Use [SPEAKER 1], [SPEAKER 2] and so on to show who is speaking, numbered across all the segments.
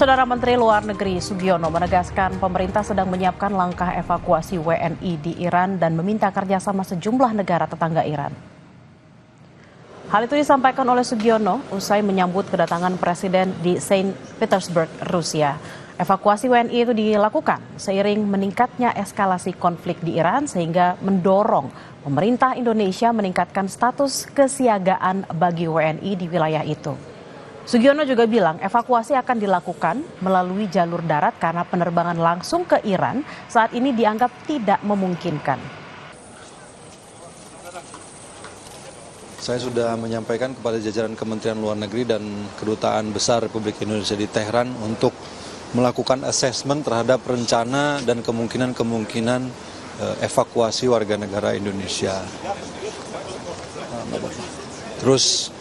[SPEAKER 1] Saudara Menteri Luar Negeri Sugiono menegaskan pemerintah sedang menyiapkan langkah evakuasi WNI di Iran dan meminta kerjasama sejumlah negara tetangga Iran. Hal itu disampaikan oleh Sugiono usai menyambut kedatangan Presiden di Saint Petersburg, Rusia. Evakuasi WNI itu dilakukan seiring meningkatnya eskalasi konflik di Iran sehingga mendorong pemerintah Indonesia meningkatkan status kesiagaan bagi WNI di wilayah itu. Sugiono juga bilang evakuasi akan dilakukan melalui jalur darat karena penerbangan langsung ke Iran saat ini dianggap tidak memungkinkan.
[SPEAKER 2] Saya sudah menyampaikan kepada jajaran Kementerian Luar Negeri dan Kedutaan Besar Republik Indonesia di Teheran untuk melakukan asesmen terhadap rencana dan kemungkinan evakuasi warga negara Indonesia. Terus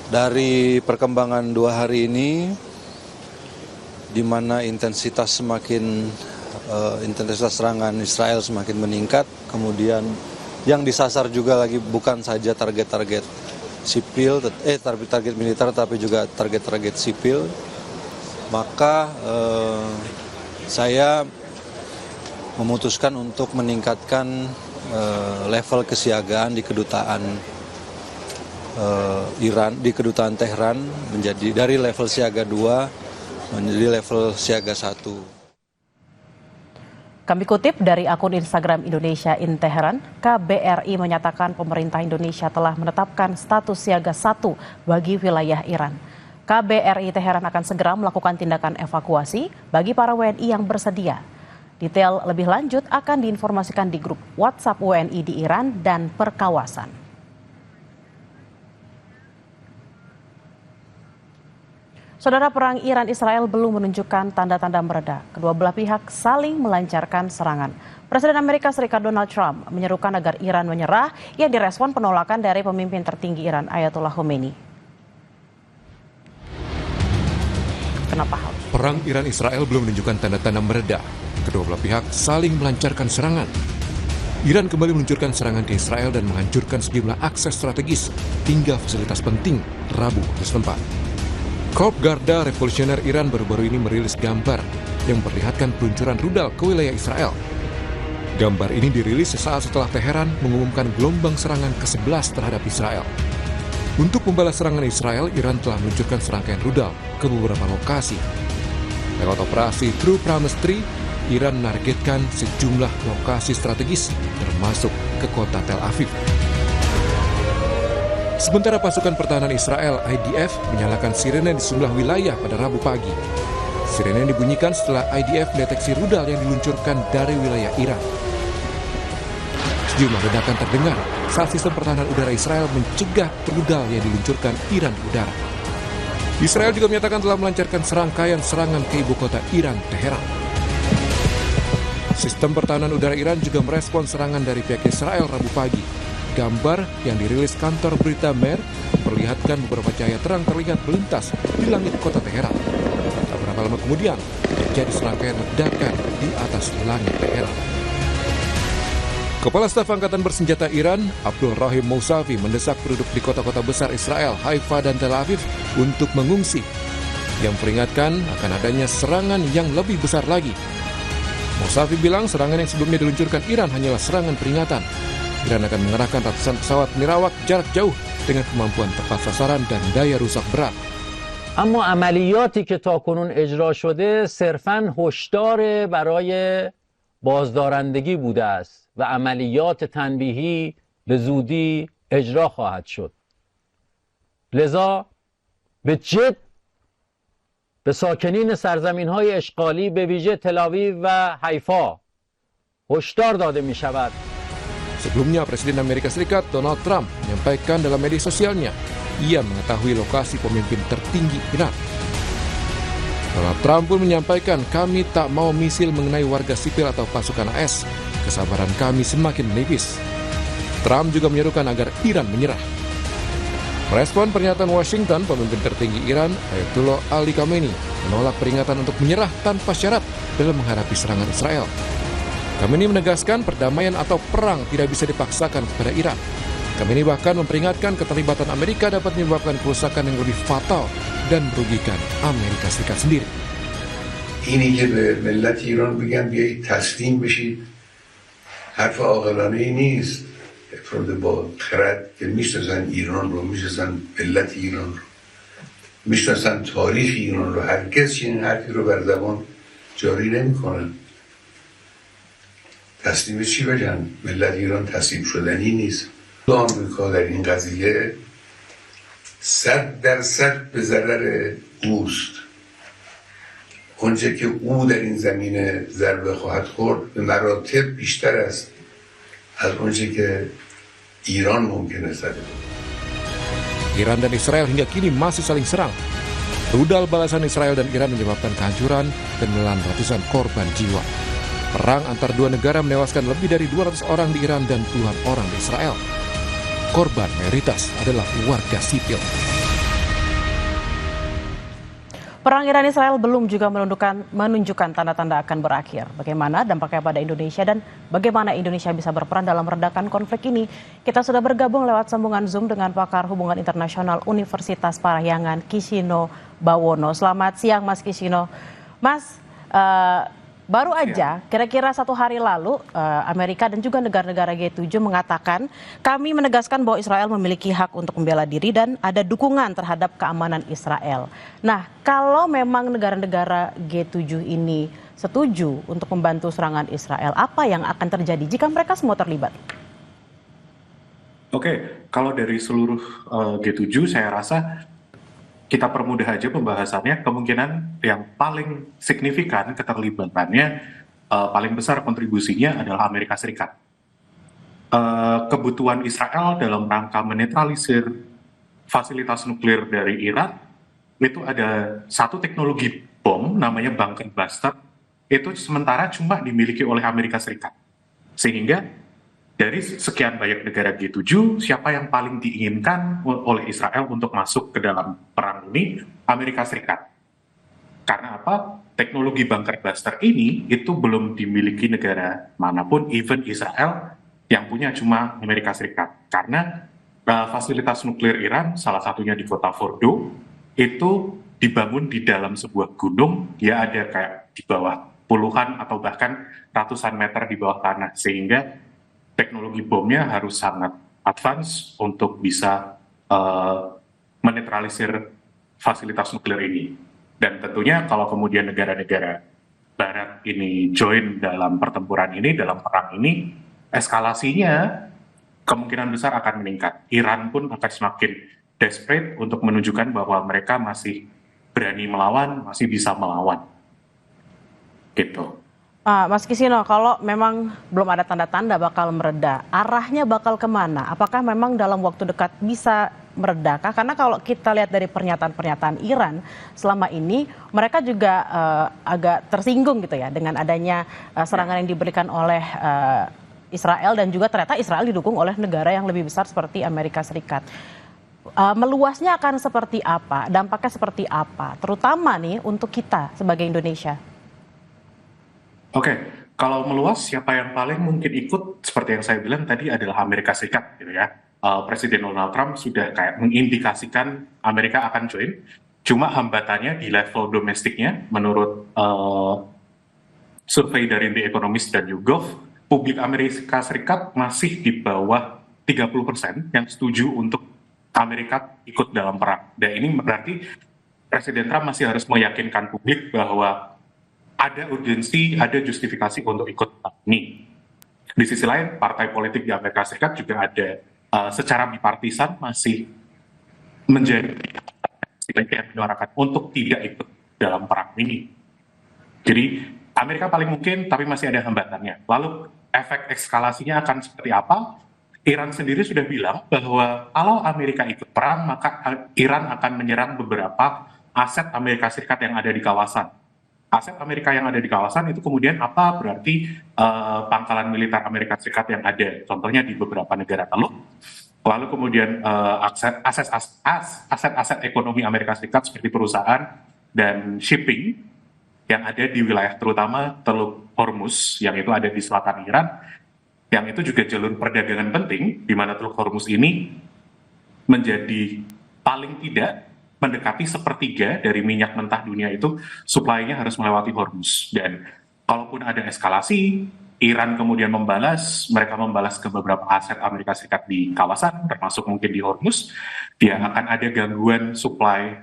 [SPEAKER 2] dari perkembangan 2 hari ini, di mana intensitas serangan Israel semakin meningkat, kemudian yang disasar juga lagi bukan saja target-target sipil, target militer, tapi juga target-target sipil. Maka saya memutuskan untuk meningkatkan level kesiagaan di kedutaan Iran, di kedutaan Teheran menjadi dari level siaga 2 menjadi level siaga 1.
[SPEAKER 1] Kami kutip dari akun Instagram Indonesia in Teheran, KBRI menyatakan pemerintah Indonesia telah menetapkan status siaga 1 bagi wilayah Iran. KBRI Teheran akan segera melakukan tindakan evakuasi bagi para WNI yang bersedia. Detail lebih lanjut akan diinformasikan di grup WhatsApp WNI di Iran dan perkawasan. Saudara, perang Iran-Israel belum menunjukkan tanda-tanda mereda. Kedua belah pihak saling melancarkan serangan. Presiden Amerika Serikat Donald Trump menyerukan agar Iran menyerah yang direspon penolakan dari pemimpin tertinggi Iran Ayatollah Khomeini. Kenapa hal?
[SPEAKER 3] Perang Iran-Israel belum menunjukkan tanda-tanda mereda. Kedua belah pihak saling melancarkan serangan. Iran kembali meluncurkan serangan ke Israel dan menghancurkan sejumlah akses strategis hingga fasilitas penting Rabu waktu setempat. Korps Garda Revolusioner Iran baru-baru ini merilis gambar yang memperlihatkan peluncuran rudal ke wilayah Israel. Gambar ini dirilis sesaat setelah Teheran mengumumkan gelombang serangan ke-11 terhadap Israel. Untuk membalas serangan Israel, Iran telah meluncurkan serangkaian rudal ke beberapa lokasi. Lewat operasi True Promise 3, Iran menargetkan sejumlah lokasi strategis termasuk ke kota Tel Aviv. Sementara pasukan pertahanan Israel IDF menyalakan sirene di sejumlah wilayah pada Rabu pagi. Sirene dibunyikan setelah IDF mendeteksi rudal yang diluncurkan dari wilayah Iran. Sejumlah ledakan terdengar saat sistem pertahanan udara Israel mencegah rudal yang diluncurkan Iran di udara. Israel juga menyatakan telah melancarkan serangkaian serangan ke ibu kota Iran, Teheran. Sistem pertahanan udara Iran juga merespon serangan dari pihak Israel Rabu pagi. Gambar yang dirilis kantor berita Mer memperlihatkan beberapa cahaya terang terlihat melintas di langit kota Teheran. Beberapa lama kemudian, terjadi serangkaian ledakan di atas langit Teheran. Kepala Staf Angkatan Bersenjata Iran, Abdul Rahim Mousavi, mendesak penduduk di kota-kota besar Israel, Haifa dan Tel Aviv untuk mengungsi, yang memperingatkan akan adanya serangan yang lebih besar lagi. Mousavi bilang serangan yang sebelumnya diluncurkan Iran hanyalah serangan peringatan. Iran akan mengerahkan ratusan pesawat nirawak jarak jauh dengan kemampuan tepat sasaran dan daya rusak berat.
[SPEAKER 4] اما عملیاتی که تاکنون اجرا شده صرفاً هشدار برای بازدارندگی بوده است و عملیات تنبیهی به زودی اجرا خواهد شد. لذا به جد به ساکنین سرزمین‌های اشغالی به ویژه تل‌آویو و حیفا هشدار داده می‌شود.
[SPEAKER 3] Sebelumnya, Presiden Amerika Serikat Donald Trump menyampaikan dalam media sosialnya, ia mengetahui lokasi pemimpin tertinggi Iran. Donald Trump pun menyampaikan, kami tak mau misil mengenai warga sipil atau pasukan AS. Kesabaran kami semakin menipis. Trump juga menyerukan agar Iran menyerah. Merespon pernyataan Washington, pemimpin tertinggi Iran, Ayatollah Ali Khamenei, menolak peringatan untuk menyerah tanpa syarat dalam menghadapi serangan Israel. Khamenei menegaskan perdamaian atau perang tidak bisa dipaksakan kepada Iran. Khamenei bahkan memperingatkan keterlibatan Amerika dapat menyebabkan kerusakan yang lebih fatal dan merugikan Amerika Serikat sendiri.
[SPEAKER 5] اینی که به ملت ایران بگم بیایید تسلیم بشید حرف عاقلانه ای نیست. افراد با خرد که میشناسن ایران رو، میشناسن ملت ایران رو، میشناسن تاریخ ایران رو، هرگز این حرفی رو بر زبان جاری نمیکنن. تسلیم چی بگن؟ ملت ایران تسلیم شدنی نیست. آمریکا در این قضیه 100% به ضرر اوست. اونچه که او در این زمینه ضربه خواهد خورد به مراتب بیشتر است از اونچه که Iran mungkin saja.
[SPEAKER 3] Iran dan Israel hingga kini masih saling serang. Rudal balasan Israel dan Iran menyebabkan kehancuran dan menelan ratusan korban jiwa. Perang antar dua negara menewaskan lebih dari 200 orang di Iran dan puluhan orang di Israel. Korban mayoritas adalah warga sipil.
[SPEAKER 1] Perang Iran-Israel belum juga menunjukkan tanda-tanda akan berakhir. Bagaimana dampaknya pada Indonesia dan bagaimana Indonesia bisa berperan dalam meredakan konflik ini? Kita sudah bergabung lewat sambungan Zoom dengan pakar hubungan internasional Universitas Parahyangan, Kishino Bawono. Selamat siang Mas Kishino. Mas, baru aja kira-kira 1 hari lalu Amerika dan juga negara-negara G7 mengatakan kami menegaskan bahwa Israel memiliki hak untuk membela diri dan ada dukungan terhadap keamanan Israel. Nah, kalau memang negara-negara G7 ini setuju untuk membantu serangan Israel, apa yang akan terjadi jika mereka semua terlibat?
[SPEAKER 6] Oke, kalau dari seluruh G7 saya rasa kita permudah aja pembahasannya. Kemungkinan yang paling signifikan keterlibatannya, paling besar kontribusinya adalah Amerika Serikat. Kebutuhan Israel dalam rangka menetralisir fasilitas nuklir dari Iran, itu ada satu teknologi bom namanya bunker buster, itu sementara cuma dimiliki oleh Amerika Serikat. Sehingga dari sekian banyak negara G7, siapa yang paling diinginkan oleh Israel untuk masuk ke dalam perang ini? Amerika Serikat. Karena apa? Teknologi bunker buster ini itu belum dimiliki negara manapun, even Israel, yang punya cuma Amerika Serikat. Karena fasilitas nuklir Iran, salah satunya di kota Fordo, itu dibangun di dalam sebuah gunung, dia ada kayak di bawah puluhan atau bahkan ratusan meter di bawah tanah, sehingga teknologi bomnya harus sangat advance untuk bisa menetralisir fasilitas nuklir ini. Dan tentunya kalau kemudian negara-negara Barat ini join dalam pertempuran ini, dalam perang ini, eskalasinya kemungkinan besar akan meningkat. Iran pun akan semakin desperate untuk menunjukkan bahwa mereka masih berani melawan, masih bisa melawan. Gitu.
[SPEAKER 1] Mas Kishino, kalau memang belum ada tanda-tanda bakal mereda, arahnya bakal kemana? Apakah memang dalam waktu dekat bisa meredakah? Karena kalau kita lihat dari pernyataan-pernyataan Iran selama ini, mereka juga agak tersinggung gitu ya dengan adanya serangan yang diberikan oleh Israel, dan juga ternyata Israel didukung oleh negara yang lebih besar seperti Amerika Serikat. Meluasnya akan seperti apa? Dampaknya seperti apa? Terutama nih untuk kita sebagai Indonesia.
[SPEAKER 6] Oke, kalau meluas, siapa yang paling mungkin ikut, seperti yang saya bilang tadi, adalah Amerika Serikat, gitu ya. Presiden Donald Trump sudah kayak mengindikasikan Amerika akan join, cuma hambatannya di level domestiknya, menurut survei dari The Economist dan YouGov, publik Amerika Serikat masih di bawah 30% yang setuju untuk Amerika ikut dalam perang. Dan ini berarti Presiden Trump masih harus meyakinkan publik bahwa ada urgensi, ada justifikasi untuk ikut ini. Di sisi lain, partai politik di Amerika Serikat juga ada secara bipartisan masih menjadi yang menyuarakan untuk tidak ikut dalam perang ini. Jadi Amerika paling mungkin, tapi masih ada hambatannya. Lalu efek eskalasinya akan seperti apa? Iran sendiri sudah bilang bahwa kalau Amerika ikut perang, maka Iran akan menyerang beberapa aset Amerika Serikat yang ada di kawasan. Aset Amerika yang ada di kawasan itu kemudian apa? Berarti pangkalan militer Amerika Serikat yang ada, contohnya di beberapa negara Teluk. Lalu kemudian aset-aset ekonomi Amerika Serikat seperti perusahaan dan shipping yang ada di wilayah terutama Teluk Hormuz, yang itu ada di selatan Iran, yang itu juga jalur perdagangan penting, di mana Teluk Hormuz ini menjadi paling tidak mendekati sepertiga dari minyak mentah dunia itu supply-nya harus melewati Hormuz. Dan kalaupun ada eskalasi, Iran kemudian mereka membalas ke beberapa aset Amerika Serikat di kawasan, termasuk mungkin di Hormuz, ya akan ada gangguan supply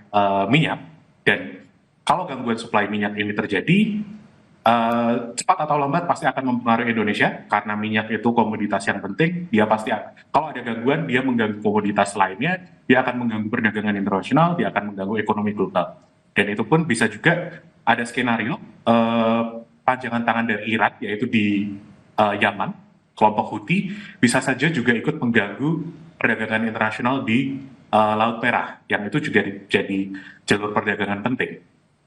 [SPEAKER 6] minyak. Dan kalau gangguan supply minyak ini terjadi, cepat atau lambat pasti akan mempengaruhi Indonesia, karena minyak itu komoditas yang penting. Dia pasti, kalau ada gangguan, dia mengganggu komoditas lainnya, dia akan mengganggu perdagangan internasional, dia akan mengganggu ekonomi global. Dan itu pun bisa juga ada skenario panjangan tangan dari Iran, yaitu di Yaman, kelompok Houthi, bisa saja juga ikut mengganggu perdagangan internasional di Laut Merah, yang itu juga jadi jalur perdagangan penting.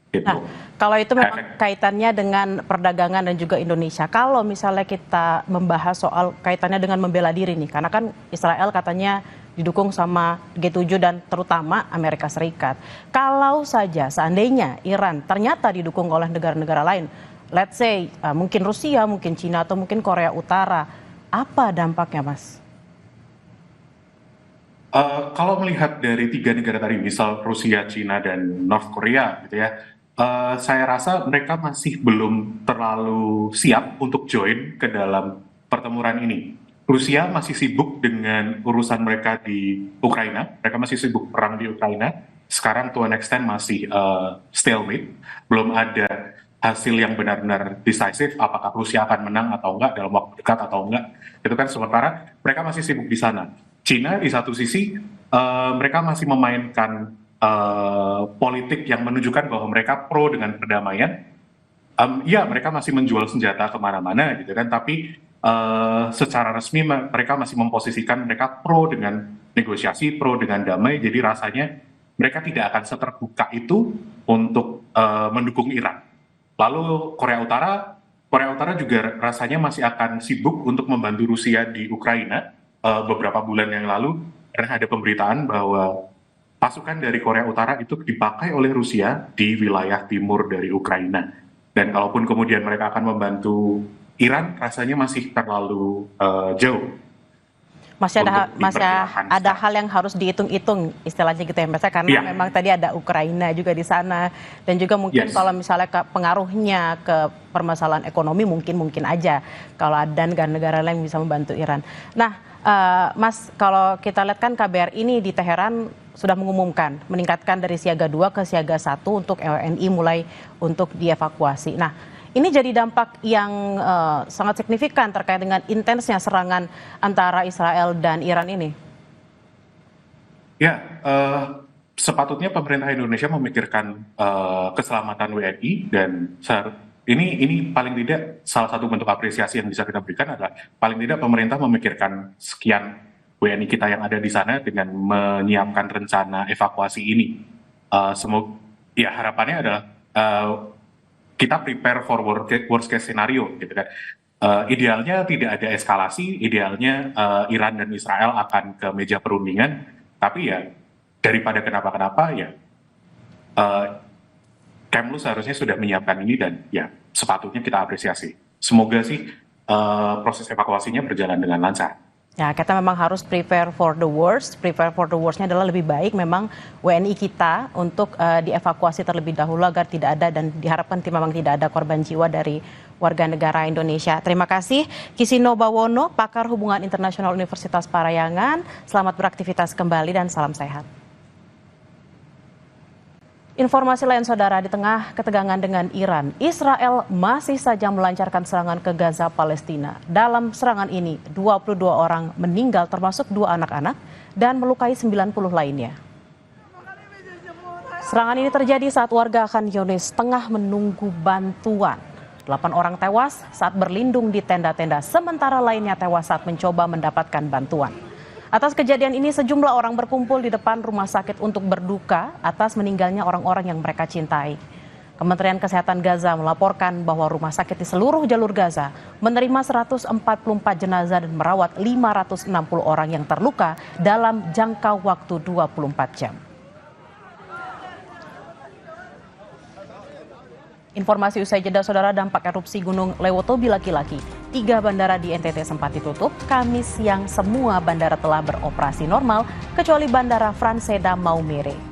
[SPEAKER 6] Gitu.
[SPEAKER 1] Nah, kalau itu memang kaitannya dengan perdagangan dan juga Indonesia. Kalau misalnya kita membahas soal kaitannya dengan membela diri nih, karena kan Israel katanya didukung sama G7 dan terutama Amerika Serikat. Kalau saja seandainya Iran ternyata didukung oleh negara-negara lain, let's say mungkin Rusia, mungkin Cina atau mungkin Korea Utara, apa dampaknya, Mas?
[SPEAKER 6] Kalau melihat dari 3 negara tadi, misal Rusia, Cina, dan North Korea, gitu ya, saya rasa mereka masih belum terlalu siap untuk join ke dalam pertempuran ini. Rusia masih sibuk dengan urusan mereka di Ukraina, mereka masih sibuk perang di Ukraina. Sekarang to an extent masih stalemate, belum ada hasil yang benar-benar decisive, apakah Rusia akan menang atau enggak dalam waktu dekat atau enggak. Itu kan sementara mereka masih sibuk di sana. Cina di satu sisi mereka masih memainkan politik yang menunjukkan bahwa mereka pro dengan perdamaian. Ya, mereka masih menjual senjata kemana-mana gitu kan, tapi secara resmi mereka masih memposisikan mereka pro dengan negosiasi, pro dengan damai. Jadi rasanya mereka tidak akan seterbuka itu untuk mendukung Iran. Lalu Korea Utara juga rasanya masih akan sibuk untuk membantu Rusia di Ukraina. Beberapa bulan yang lalu karena ada pemberitaan bahwa pasukan dari Korea Utara itu dipakai oleh Rusia di wilayah timur dari Ukraina. Dan kalaupun kemudian mereka akan membantu Iran, rasanya masih terlalu jauh.
[SPEAKER 1] Masih ada hal yang harus dihitung-hitung istilahnya gitu ya, Mas, karena memang tadi ada Ukraina juga di sana, dan juga mungkin kalau misalnya pengaruhnya ke permasalahan ekonomi mungkin aja kalau ada negara-negara lain bisa membantu Iran. Nah, Mas, kalau kita lihat kan KBRI ini di Teheran sudah mengumumkan meningkatkan dari siaga 2 ke siaga 1 untuk WNI mulai untuk dievakuasi. Nah, ini jadi dampak yang sangat signifikan terkait dengan intensnya serangan antara Israel dan Iran ini.
[SPEAKER 6] Ya, sepatutnya pemerintah Indonesia memikirkan keselamatan WNI, dan ini paling tidak salah satu bentuk apresiasi yang bisa kita berikan adalah paling tidak pemerintah memikirkan sekian WNI kita yang ada di sana dengan menyiapkan rencana evakuasi ini. Semoga, ya harapannya adalah kita prepare for worst case scenario, gitu kan. Idealnya tidak ada eskalasi, idealnya Iran dan Israel akan ke meja perundingan, tapi ya daripada kenapa-kenapa ya Kemlu seharusnya sudah menyiapkan ini, dan ya sepatutnya kita apresiasi. Semoga sih proses evakuasinya berjalan dengan lancar.
[SPEAKER 1] Ya, kita memang harus prepare for the worst. Prepare for the worst-nya adalah lebih baik memang WNI kita untuk dievakuasi terlebih dahulu agar tidak ada, dan diharapkan memang tidak ada korban jiwa dari warga negara Indonesia. Terima kasih Kisino Bawono, pakar hubungan internasional Universitas Parayangan. Selamat beraktivitas kembali dan salam sehat. Informasi lain, saudara, di tengah ketegangan dengan Iran, Israel masih saja melancarkan serangan ke Gaza, Palestina. Dalam serangan ini, 22 orang meninggal termasuk 2 anak-anak dan melukai 90 lainnya. Serangan ini terjadi saat warga Khan Younis tengah menunggu bantuan. 8 orang tewas saat berlindung di tenda-tenda, sementara lainnya tewas saat mencoba mendapatkan bantuan. Atas kejadian ini, sejumlah orang berkumpul di depan rumah sakit untuk berduka atas meninggalnya orang-orang yang mereka cintai. Kementerian Kesehatan Gaza melaporkan bahwa rumah sakit di seluruh jalur Gaza menerima 144 jenazah dan merawat 560 orang yang terluka dalam jangka waktu 24 jam. Informasi usai jeda, saudara, dampak erupsi Gunung Lewotobi laki-laki. 3 bandara di NTT sempat ditutup. Kamis siang semua bandara telah beroperasi normal kecuali Bandara Franseda Maumere.